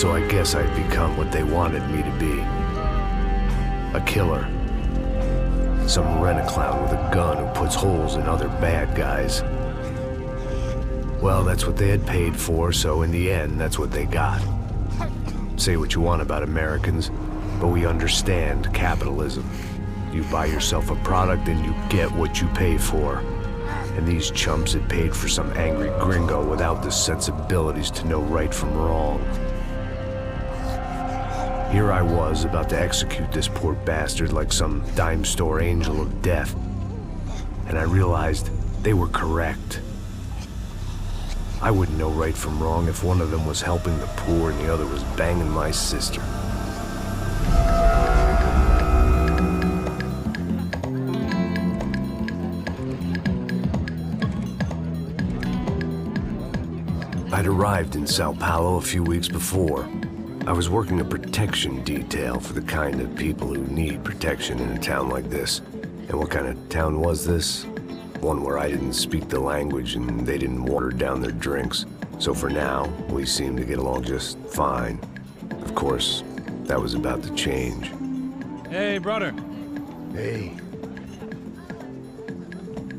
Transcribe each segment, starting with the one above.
So I guess I'd become what they wanted me to be. A killer. Some rent-a-clown with a gun who puts holes in other bad guys. Well, that's what they had paid for, so in the end, that's what they got. Say what you want about Americans, but we understand capitalism. You buy yourself a product and you get what you pay for. And these chumps had paid for some angry gringo without the sensibilities to know right from wrong. Here I was, about to execute this poor bastard like some dime store angel of death. And I realized they were correct. I wouldn't know right from wrong if one of them was helping the poor and the other was banging my sister. I'd arrived in Sao Paulo a few weeks before. I was working a protection detail for the kind of people who need protection in a town like this. And what kind of town was this? One where I didn't speak the language and they didn't water down their drinks. So for now, we seemed to get along just fine. Of course, that was about to change. Hey, brother. Hey.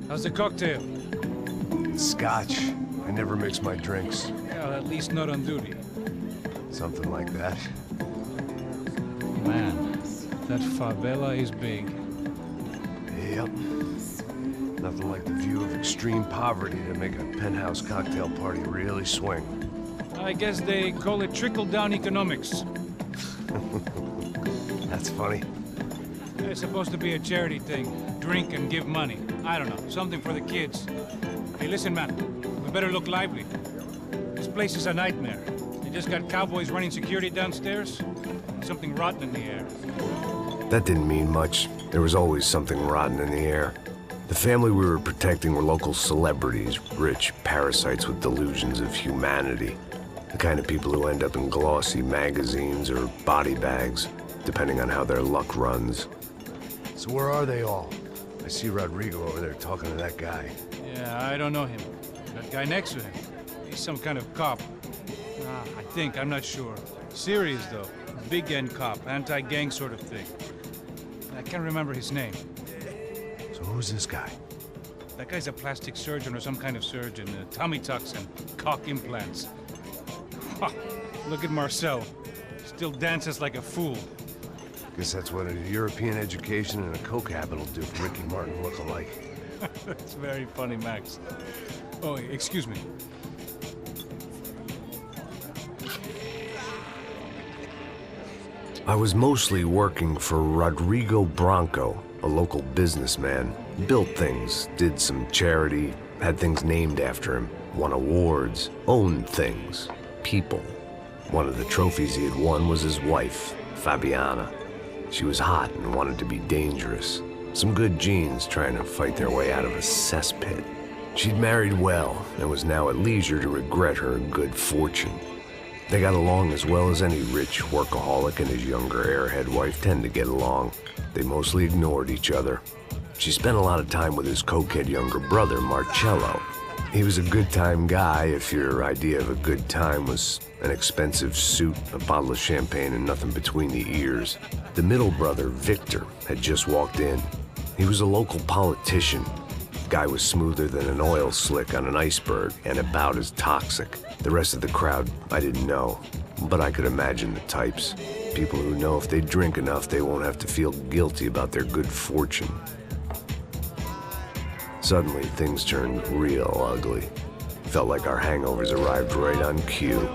How's the cocktail? Scotch. I never mix my drinks. Yeah, at least not on duty. Something like that. Man, that favela is big. Yep. Nothing like the view of extreme poverty to make a penthouse cocktail party really swing. I guess they call it trickle-down economics. That's funny. It's supposed to be a charity thing. Drink and give money. I don't know, something for the kids. Hey, listen, man. We better look lively. This place is a nightmare. They just got cowboys running security downstairs. And something rotten in the air. That didn't mean much. There was always something rotten in the air. The family we were protecting were local celebrities, rich parasites with delusions of humanity. The kind of people who end up in glossy magazines or body bags, depending on how their luck runs. So where are they all? I see Rodrigo over there talking to that guy. Yeah, I don't know him. That guy next to him. He's some kind of cop. I think, I'm not sure. Serious, though. Big end cop, anti-gang sort of thing. I can't remember his name. So who's this guy? That guy's a plastic surgeon or some kind of surgeon. Tummy tucks and cock implants. Ha! Look at Marcel. Still dances like a fool. Guess that's what a European education and a coke habit will do for Ricky Martin look alike. That's very funny, Max. Oh, excuse me. I was mostly working for Rodrigo Branco, a local businessman. Built things, did some charity, had things named after him, won awards, owned things, people. One of the trophies he had won was his wife, Fabiana. She was hot and wanted to be dangerous. Some good genes trying to fight their way out of a cesspit. She'd married well and was now at leisure to regret her good fortune. They got along as well as any rich workaholic and his younger airhead wife tend to get along. They mostly ignored each other. She spent a lot of time with his cokehead younger brother, Marcello. He was a good-time guy if your idea of a good time was an expensive suit, a bottle of champagne, and nothing between the ears. The middle brother, Victor, had just walked in. He was a local politician. Guy was smoother than an oil slick on an iceberg and about as toxic. The rest of the crowd, I didn't know, but I could imagine the types. People who know if they drink enough, they won't have to feel guilty about their good fortune. Suddenly, things turned real ugly. Felt like our hangovers arrived right on cue.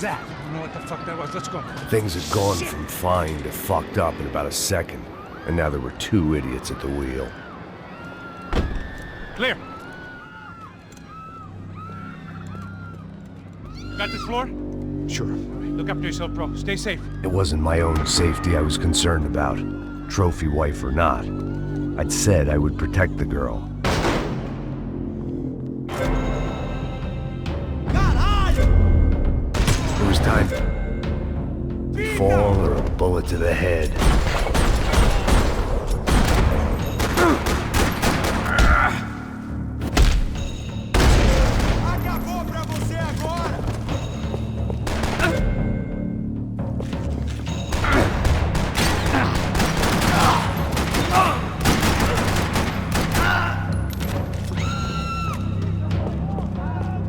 That? I don't know what the fuck that was. Let's go. Things had gone from fine to fucked up in about a second, and now there were two idiots at the wheel. Clear. Got this floor? Sure. Look after yourself, bro. Stay safe. It wasn't my own safety I was concerned about, trophy wife or not. I'd said I would protect the girl. It was time. Fall or a bullet to the head.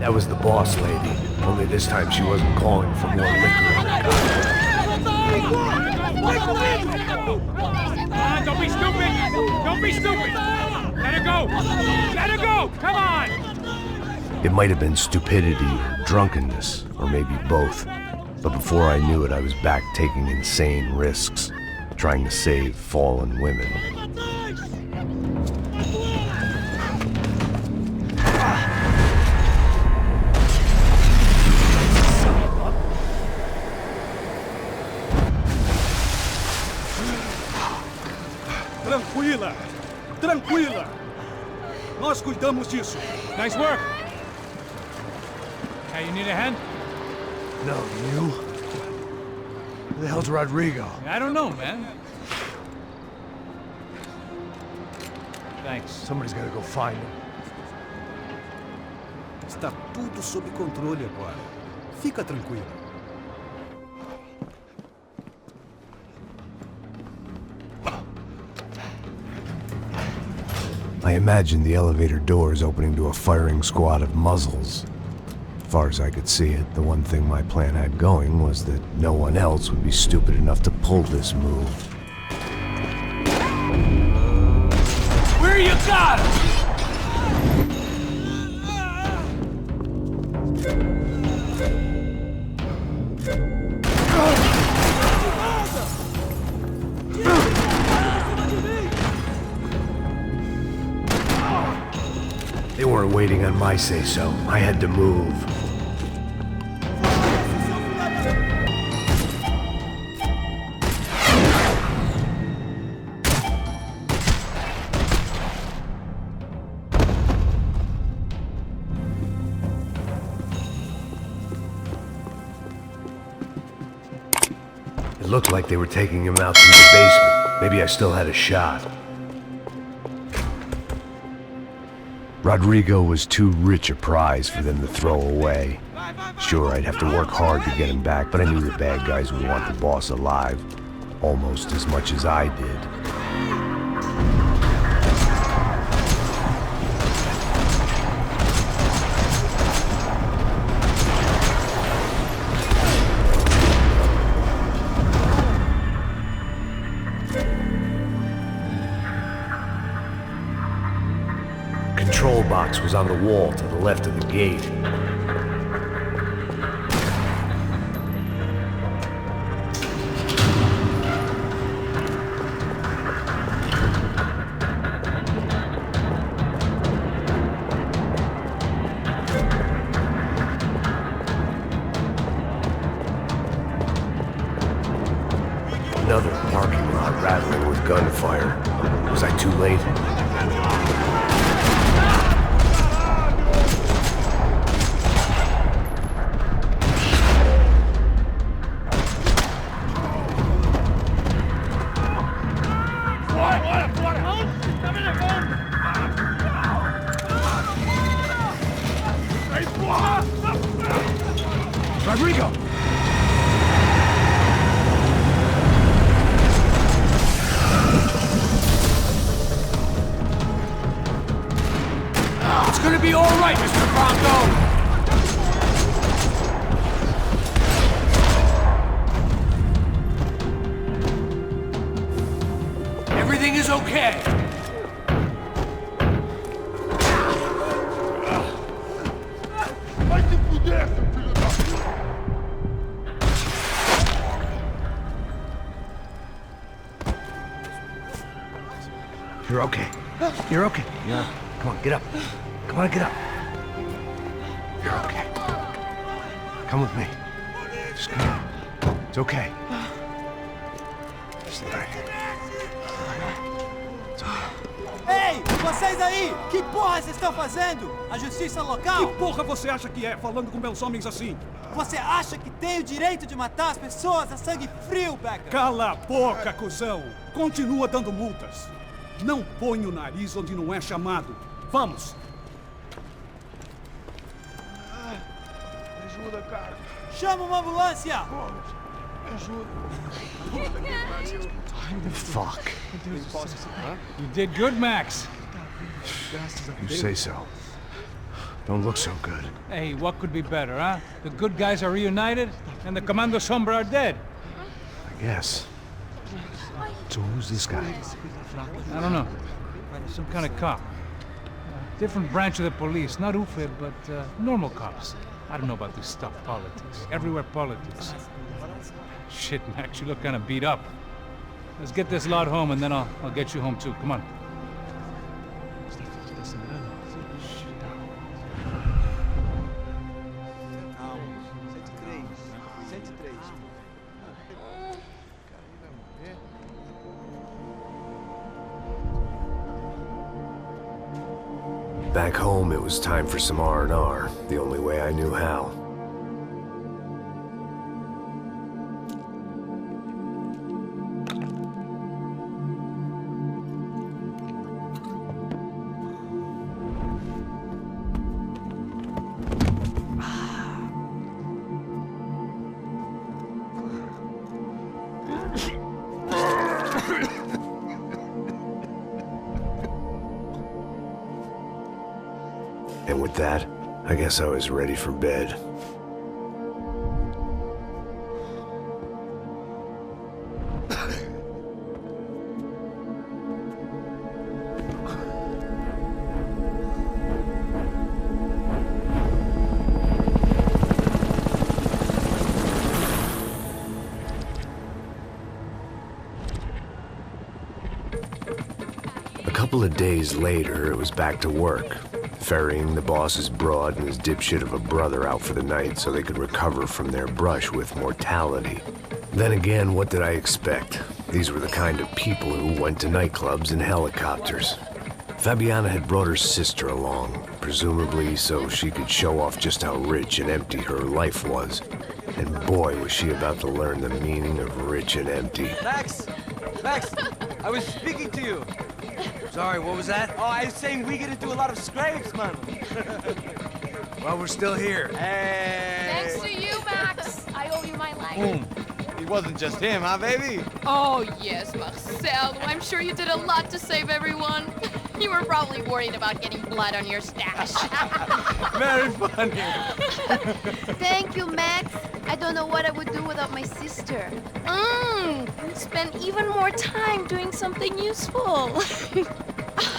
That was the boss lady. Only this time she wasn't calling for more liquor in her cup. Don't be stupid! Don't be stupid! Let her go! Let her go! Come on! It might have been stupidity or drunkenness, or maybe both. But before I knew it, I was back taking insane risks, trying to save fallen women. Tranquila! Tranquila! Nós cuidamos disso. Nice work! Hey, you need a hand? No, you? Who the hell's Rodrigo? I don't know, man. Thanks. Somebody's gotta go find him. Está tudo sob controle agora. Fica tranquila. I imagined the elevator doors opening to a firing squad of muzzles. As far as I could see it, the one thing my plan had going was that no one else would be stupid enough to pull this move. Where you got him? They weren't waiting on my say-so. I had to move. It looked like they were taking him out through the basement. Maybe I still had a shot. Rodrigo was too rich a prize for them to throw away. Sure, I'd have to work hard to get him back, but I knew the bad guys would want the boss alive, almost as much as I did. Control box was on the wall to the left of the gate. Another parking lot rattling with gunfire. Was I too late? Rodrigo! It's gonna be all right, Mr. Bronco! Everything is okay. You're okay. You're okay. Yeah. Come on, get up. Come on, get up. You're okay. Come with me. Just come on. It's okay. It's all right. It's okay. Vocês aí! Que porra vocês estão fazendo? A justiça local? Que porra você acha que é, falando com meus homens assim? Você acha que tem o direito de matar as pessoas a sangue frio, Becker? Cala a boca, cuzão! Continua dando multas. Não põe o nariz onde não é chamado. Vamos! Ajuda, cara. Chama uma ambulância! Fuck. You did good, Max. You say so. Don't look so good. Hey, what could be better, huh? The good guys are reunited, and the Commando Sombra are dead. I guess. So who's this guy? I don't know. Some kind of cop. Different branch of the police. Not UFE, but normal cops. I don't know about this stuff, politics. Everywhere politics. Shit, Max, you look kind of beat up. Let's get this lot home, and then I'll get you home too. Come on. Back home, it was time for some R&R, the only way I knew how. And with that, I guess I was ready for bed. A couple of days later, it was back to work. Ferrying the boss's broad and his dipshit of a brother out for the night so they could recover from their brush with mortality. Then again, what did I expect? These were the kind of people who went to nightclubs in helicopters. Fabiana had brought her sister along, presumably so she could show off just how rich and empty her life was. And boy, was she about to learn the meaning of rich and empty. Max! Max! I was speaking to you! Sorry, what was that? Oh, I was saying we get to do a lot of scrapes, man. Well, we're still here. Hey! Thanks to you, Max. I owe you my life. Boom. It wasn't just him, huh, baby? Oh, yes, Marcel. I'm sure you did a lot to save everyone. You were probably worried about getting blood on your stash. Very funny. Thank you, Max. I don't know what I would do without my sister. Spend even more time doing something useful.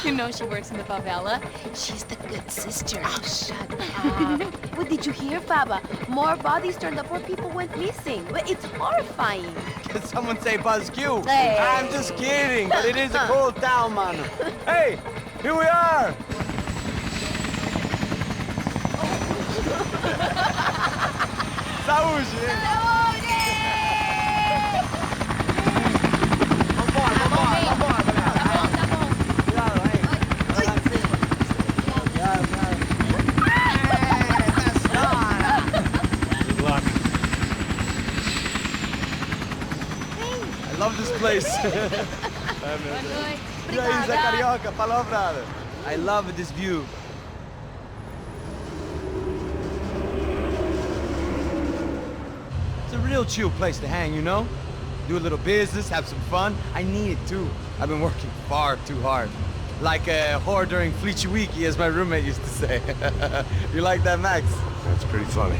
You know she works in the favela. She's the good sister. Oh, shut up. What did you hear, Faba? More bodies turned up where people went missing. It's horrifying. Did someone say Buzz Q? Hey. I'm just kidding, but it is a cool town, man. Hey, here we are. Saúde! I love this place. Carioca, palavra. I love this view. It's a real chill place to hang, you know? Do a little business, have some fun. I need it too. I've been working far too hard. Like a whore during Fleechy Weeky, as my roommate used to say. You like that, Max? That's pretty funny.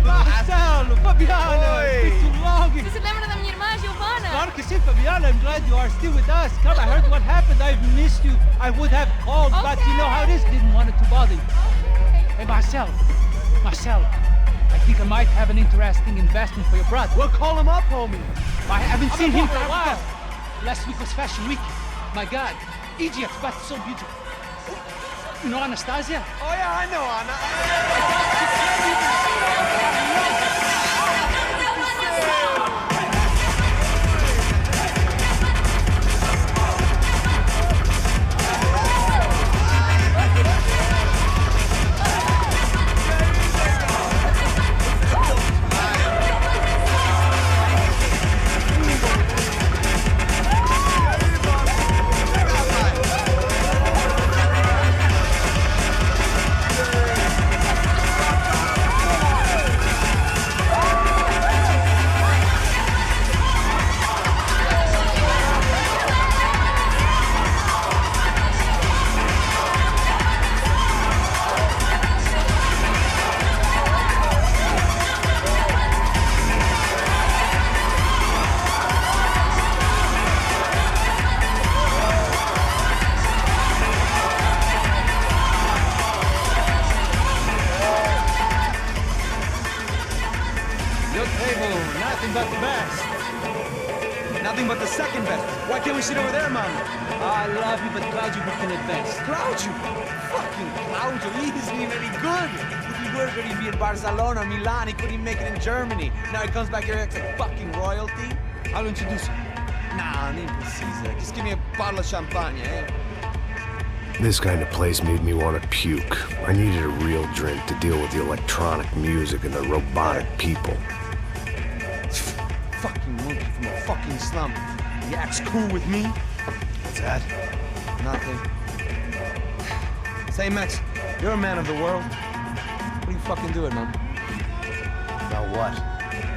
Marcelo, Fabiana, Oi. it's too long. Você se lembra da minha irmã, Giovanna? Claro que sim, Fabiana. I'm glad you are still with us. Come, I heard what happened. I've missed you. I would have called, but you know how it is. Didn't want it to bother you. Hey, Marcel, I think I might have an interesting investment for your brother. Well, call him up, homie. I haven't seen him for a while. Last week was Fashion Week. My God, Egypt, but so beautiful. You know Anastasia? Oh, yeah, I know Anna. Nothing but the best. Nothing but the second best. Why can't we sit over there, man? I love you, but Claudio booking it best. Claudio? Fucking Claudio, he isn't even any good. If he were good, he'd be in Barcelona or Milan. He couldn't even make it in Germany. Now he comes back here acts like fucking royalty. I'll introduce you. Nah, nem precisa. Just give me a bottle of champagne, eh? This kind of place made me want to puke. I needed a real drink to deal with the electronic music and the robotic people. Fucking monkey from a fucking slum. He acts cool with me. What's that? Nothing. Say, Max, you're a man of the world. What do you fucking do it, man? About what?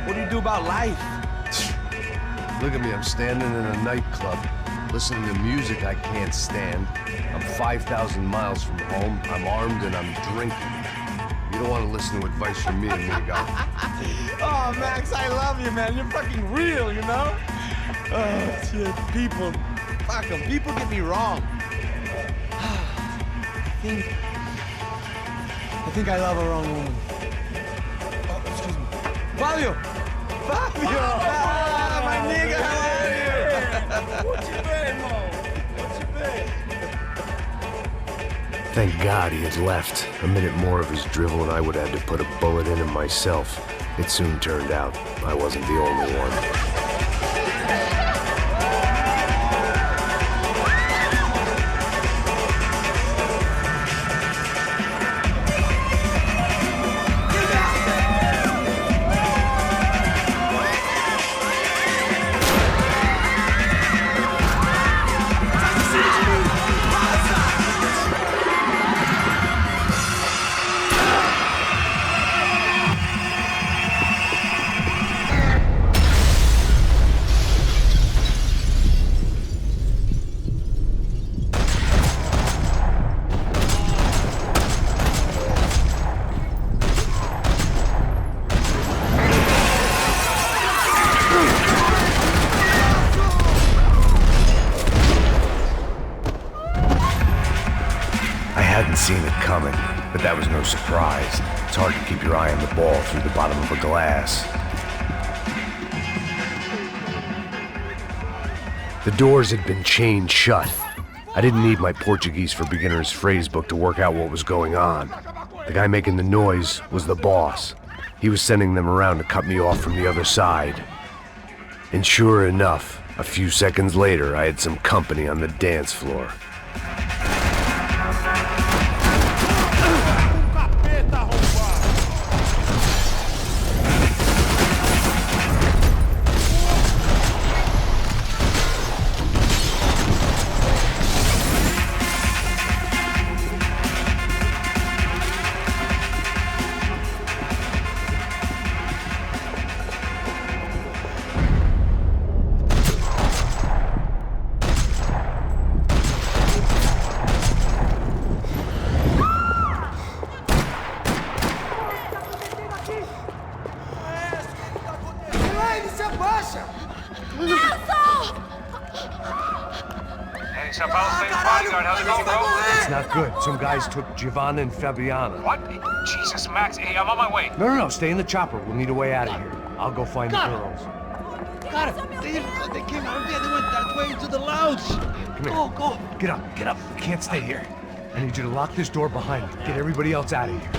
What do you do about life? Look at me, I'm standing in a nightclub, listening to music I can't stand. I'm 5,000 miles from home, I'm armed and I'm drinking. You don't want to listen to advice from me, amigo. Oh, Max, I love you, man. You're fucking real, you know? Oh, shit. People. Fuck them. People get me wrong. I think I love a wrong woman. Oh, excuse me. Fabio! Fabio! Ah, my nigga, how are you? What you been, Mo? What you been? Thank God he had left. A minute more of his drivel and I would have had to put a bullet in him myself. It soon turned out I wasn't the only one. Seen it coming, but that was no surprise. It's hard to keep your eye on the ball through the bottom of a glass. The doors had been chained shut. I didn't need my Portuguese for Beginners phrase book to work out what was going on. The guy making the noise was the boss. He was sending them around to cut me off from the other side. And sure enough, a few seconds later, I had some company on the dance floor. It's not good. Some guys took Giovanna and Fabiana. What? Jesus, Max. Hey, I'm on my way. No, stay in the chopper. We'll need a way out of here. I'll go find the girls. Got it. They came out of there. They went that way into the lounge. Come here. Go. Get up. You can't stay here. I need you to lock this door behind me. Get everybody else out of here.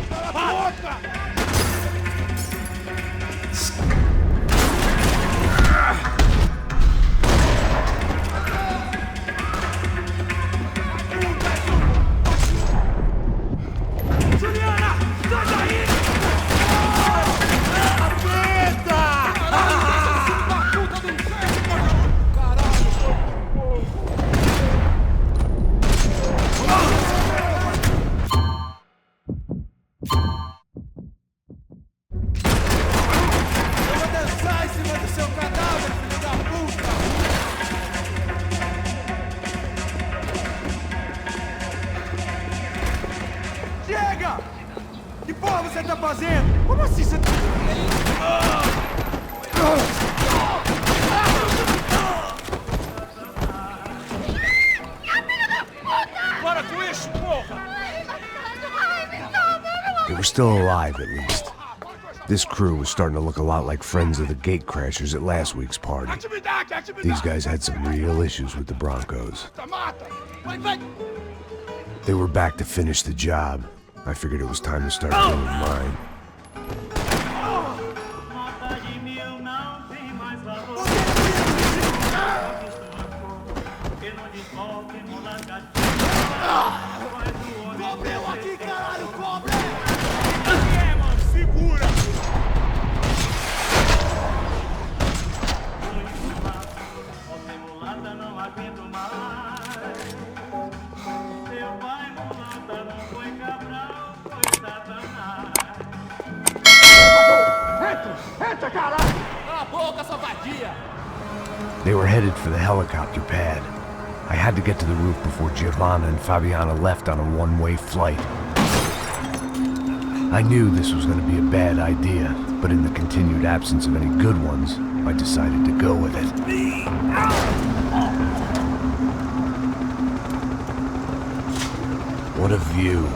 They were still alive, at least. This crew was starting to look a lot like friends of the gatecrashers at last week's party. These guys had some real issues with the Broncos. They were back to finish the job. I figured it was time to start doing mine. They were headed for the helicopter pad. I had to get to the roof before Giovanna and Fabiana left on a one-way flight. I knew this was going to be a bad idea, but in the continued absence of any good ones, I decided to go with it. What a view.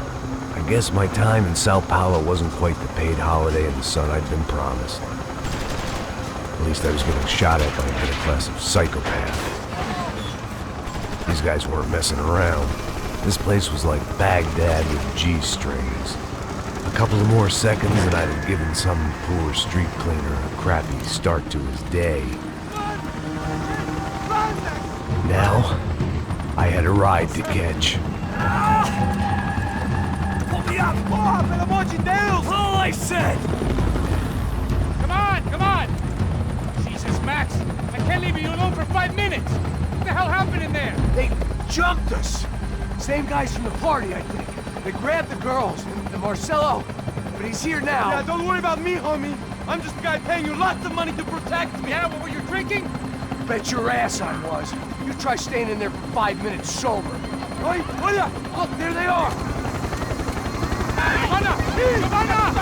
I guess my time in Sao Paulo wasn't quite the paid holiday in the sun I'd been promised. At least I was getting shot at by a middle-class psychopath. These guys weren't messing around. This place was like Baghdad with G-strings. A couple of more seconds and I'd have given some poor street cleaner a crappy start to his day. Now, I had a ride to catch. All I said! Come on! Jesus, Max! I can't leave you alone for 5 minutes! What the hell happened in there? They jumped us. Same guys from the party, I think. They grabbed the girls and Marcelo, but he's here now. Yeah, don't worry about me, homie. I'm just the guy paying you lots of money to protect me. Yeah, what were you drinking? Bet your ass I was. You try staying in there for 5 minutes sober. Right? Look, there they are. Giovanna!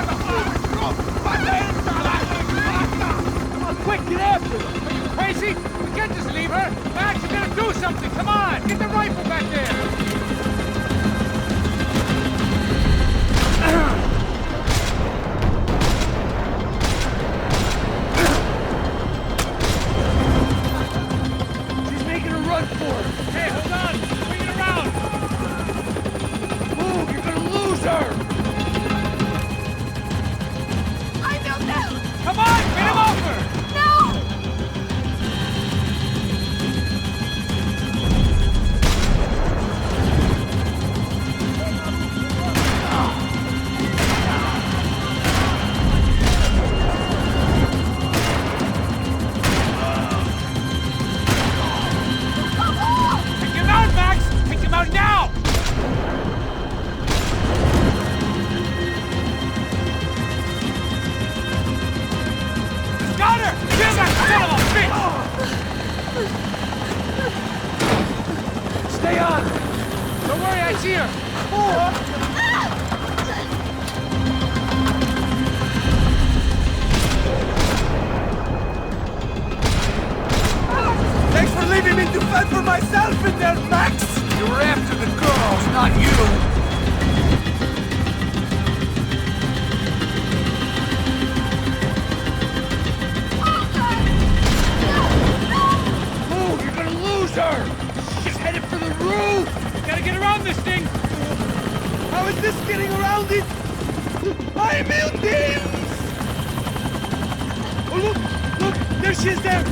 Come on, quick, get after them. Are you crazy? We can't just leave her. Max, you gotta do something. Come on, get the rifle back there. Hey, hold on! Bring it around! Move! You're gonna lose her! I don't know! Come on! Get him off her! No! How is this getting around it? Ay, meu Deus! Oh, look! There she is there!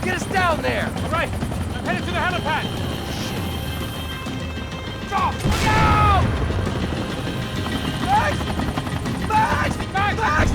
Get us down there! All right, I'm headed to the helipad. Stop! Look out! Max! Max! Max! Max!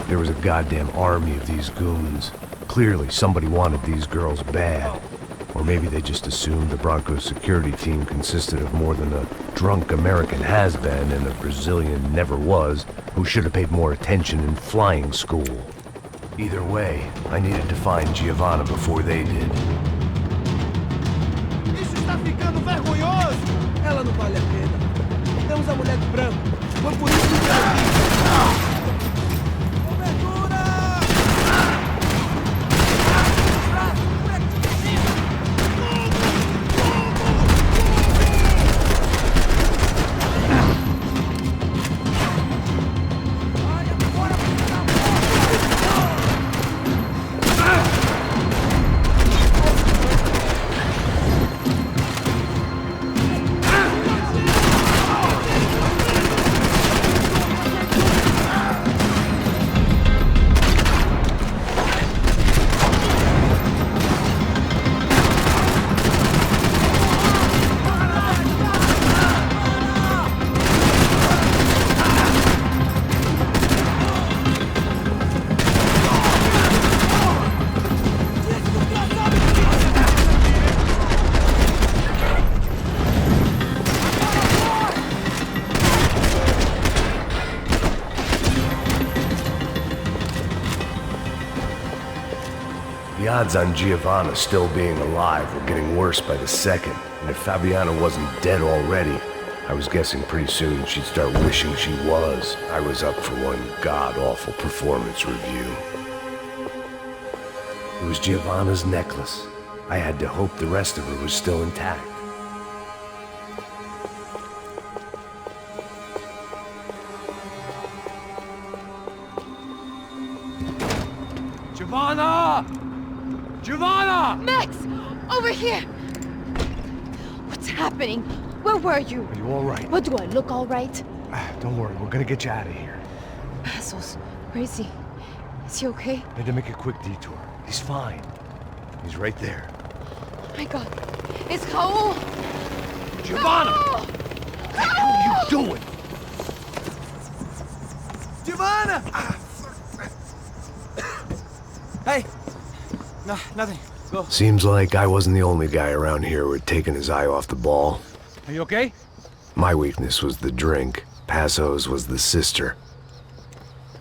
There was a goddamn army of these goons. Clearly, somebody wanted these girls bad. Or maybe they just assumed the Broncos security team consisted of more than a drunk American has-been and a Brazilian never-was who should have paid more attention in flying school. Either way, I needed to find Giovanna before they did. Isso está ficando vergonhoso! Ela não vale a pena. Temos a mulher de branco. Foi por isso que eu aqui. The odds on Giovanna still being alive were getting worse by the second, and if Fabiana wasn't dead already, I was guessing pretty soon she'd start wishing she was. I was up for one god-awful performance review. It was Giovanna's necklace. I had to hope the rest of her was still intact. Giovanna! Giovanna! Max! Over here! What's happening? Where were you? Are you all right? What, do I look all right? Don't worry, we're gonna get you out of here. Passos, where is he? Is he okay? Had to make a quick detour. He's fine. He's right there. Oh my God. It's Raul! Giovanna! Raul! What the hell are you doing? Giovanna! Hey! No, nothing. Go. Seems like I wasn't the only guy around here who had taken his eye off the ball. Are you okay? My weakness was the drink. Passo's was the sister.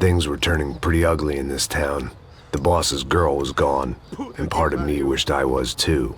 Things were turning pretty ugly in this town. The boss's girl was gone, and part of me wished I was too.